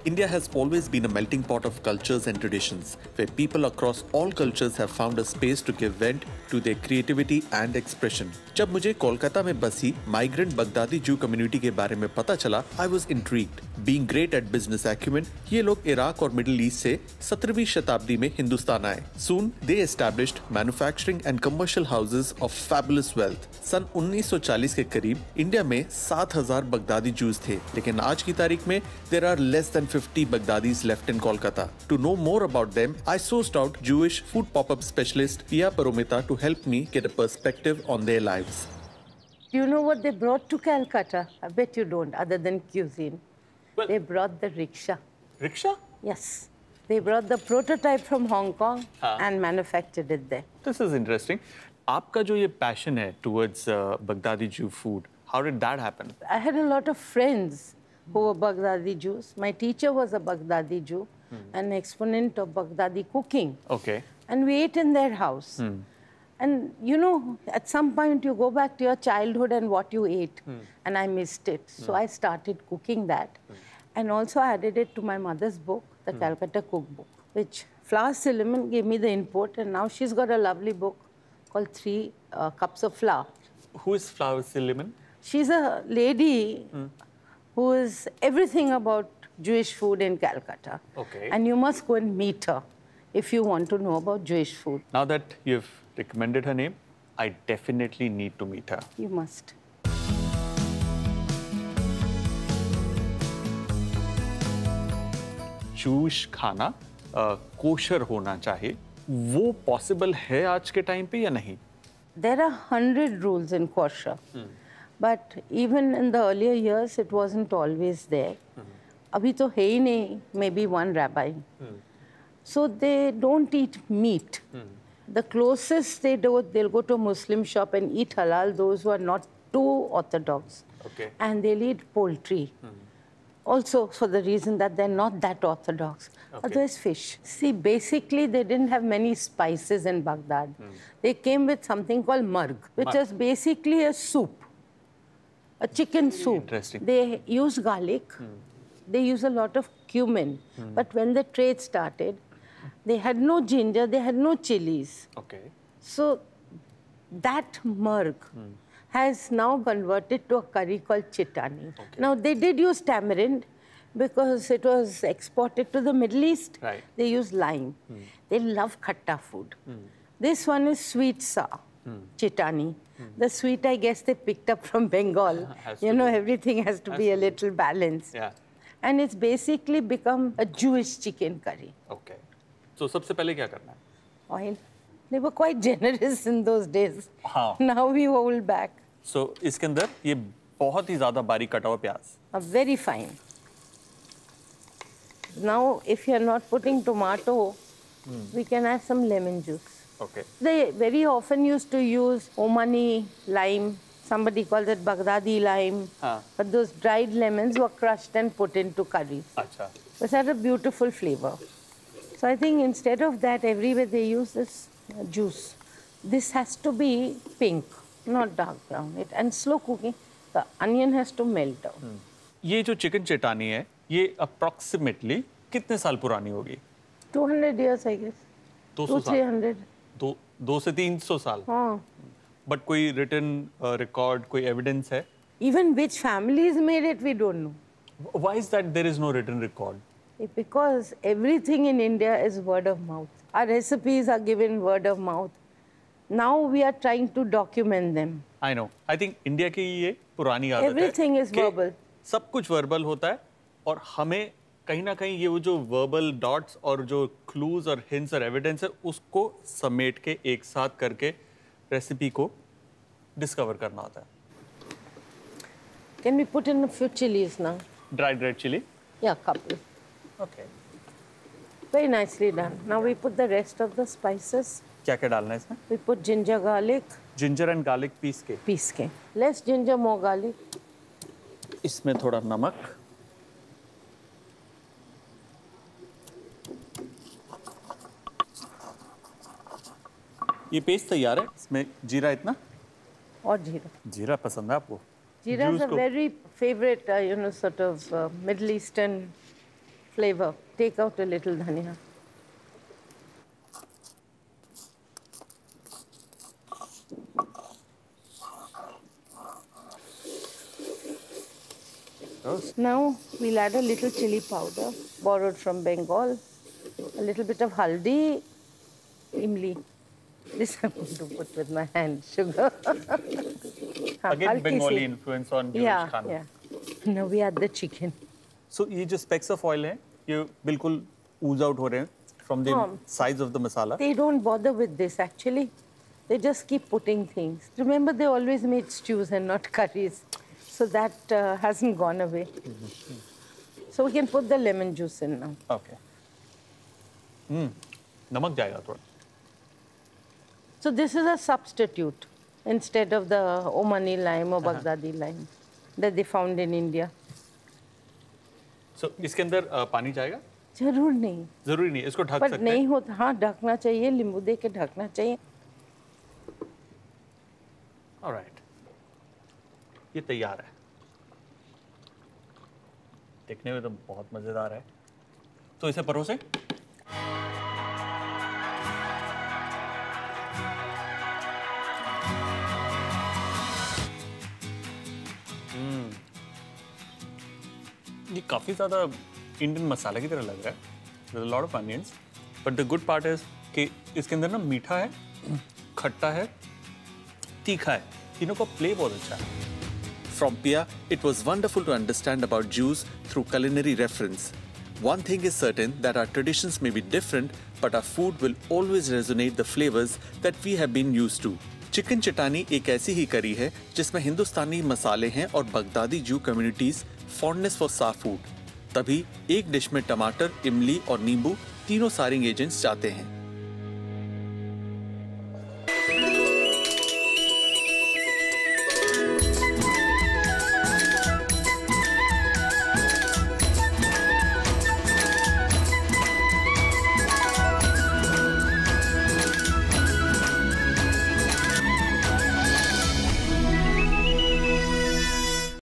India has always been a melting pot of cultures and traditions, where people across all cultures have found a space to give vent to their creativity and expression. जब मुझे कोलकाता में बसी migrant Baghdadi जू community के बारे में पता चला, I was intrigued. Being great at business acumen, ये लोग इराक और मिडिल ईस्ट से 17वीं शताब्दी में हिंदुस्तान आए. Soon they established manufacturing and commercial houses of fabulous wealth. सन 1940 के करीब इंडिया में 7,000 बगदादी जूस थे, लेकिन आज की तारीख में there are less than 50 Baghdadis left in Kolkata. To know more about them, I sourced out Jewish food pop-up specialist Pia Paromita to help me get a perspective on their lives. Do you know what they brought to Calcutta? I bet you don't, other than cuisine. Well, they brought the rickshaw. Rickshaw? Yes. They brought the prototype from Hong Kong and manufactured it there. This is interesting. आपका जो ये passion है towards Baghdadi Jew food, how did that happen? I had a lot of friends who were Baghdadi Jews. My teacher was a Baghdadi Jew, an exponent of Baghdadi cooking. Okay. And we ate in their house. And you know, at some point you go back to your childhood and what you ate. And I missed it. So I started cooking that. And also added it to my mother's book, the Calcutta Cookbook, which Flower Silliman gave me the input. And now she's got a lovely book called 3 Cups of Flour. Who is Flower Silliman? She's a lady who is everything about Jewish food in Calcutta. Okay. And you must go and meet her if you want to know about Jewish food. Now that you've recommended her name, I definitely need to meet her. You must. Jewish खाना kosher होना चाहिए, वो possible है आज के time पे या नहीं? There are 100 rules in kosher. But even in the earlier years, it wasn't always there. Abhi to hai hi nahi, maybe one rabbi. So they don't eat meat. The closest they do, they'll go to a Muslim shop and eat halal, those who are not too orthodox. Okay. And they'll eat poultry. Also for the reason that they're not that orthodox. Okay. Otherwise fish. See, basically they didn't have many spices in Baghdad. They came with something called marg, which is basically a soup. A chicken soup. Interesting. They use garlic. They use a lot of cumin. But when the trade started, they had no ginger, they had no chilies. Okay. So that marg has now converted to a curry called chitani. Okay. Now they did use tamarind because it was exported to the Middle East. Right. They use lime. They love khatta food. This one is sweet sour, chitani. The sweet, I guess, they picked up from Bengal. You know, everything has to be a little balanced. Yeah. And it's basically become a Jewish chicken curry. Okay. So सबसे पहले क्या करना है? Oil. They were quite generous in those days. हाँ. Now we hold back. So इसके अंदर ये बहुत ही ज़्यादा बारीक कटा हुआ प्याज. Very fine. Now, if you're not putting tomato, we can add some lemon juice. Okay. They very often used to use Omani lime. Somebody calls it Baghdadi lime. But those dried lemons were crushed and put into curries. अच्छा. It had a beautiful flavor. So I think instead of that, everywhere they use this juice. This has to be pink, not dark brown. And slow cooking, the onion has to melt down. ये जो chicken चटानी है, ये approximately कितने साल पुरानी होगी? 200 years, I guess. 200 साल. 300. 2 से 300 साल. हाँ. But कोई written record, कोई evidence है? Even which families made it, we don't know. Why is that there is no written record? Because everything in India is word of mouth. Our recipes are given word of mouth. Now we are trying to document them. I know. I think India की ये पुरानी आदत है. Everything is verbal. सब कुछ verbal होता है और हमें कहीं ना कहीं ये वो जो verbal dots और जो clues और hints और evidence है उसको समेट के एक साथ करके रेसिपी को डिस्कवर करना होता है. Can we put in a few chilies now? Dried red chili? Yeah, couple. Okay. Very nicely done. Now we put the rest of the spices. क्या क्या डालना है इसमें? We put ginger, garlic. Ginger and garlic piece के. Piece के. Less ginger, more garlic. इसमें थोड़ा नमक. ये पेस्ट तैयार है. इसमें जीरा इतना? और जीरा. जीरा पसंद है आपको? Jeera is a very favorite, sort of Middle Eastern flavor. Take out a little dhania. Now we'll add a little chili powder, borrowed from Bengal, a little bit of haldi, imli. This I'm going to put with my hand, sugar. Again, Bengali influence on Jewish khana. Yeah. Now we add the chicken. So ये जो specks of oil हैं, ये बिल्कुल ooze out हो रहे हैं from the sides of the masala. They don't bother with this actually. They just keep putting things. Remember, they always made stews and not curries. So that hasn't gone away. So we can put the lemon juice in now. Okay. नमक जाएगा थोड़ा. So this is a substitute instead of the Omani lime or Baghdadi lime that they found in India. So इसके अंदर पानी जाएगा? जरूर नहीं. जरूरी नहीं, इसको ढक पर सकते नहीं हैं. होता, हाँ ढकना चाहिए, नींबू दे के ढकना चाहिए. Alright. ये तैयार है. देखने में तो बहुत मजेदार है. तो इसे परोसे. ये काफी ज्यादा इंडियन मसाला की तरह लग रहा है. There's a lot of onions, but the good part is कि इसके अंदर ना मीठा है, खट्टा है, तीखा है. तीनों का प्ले बहुत अच्छा है. From Pia, it was wonderful to understand about Jews through culinary reference. One thing is certain that our traditions may be different, but our food will always resonate the flavors that we have been used to. Chicken chutney एक ऐसी ही करी है जिसमें हिंदुस्तानी मसाले हैं और Baghdadi जू communities fondness for साफ फूड. तभी एक डिश में टमाटर, इमली और नींबू तीनों सारिंग एजेंट्स जाते हैं.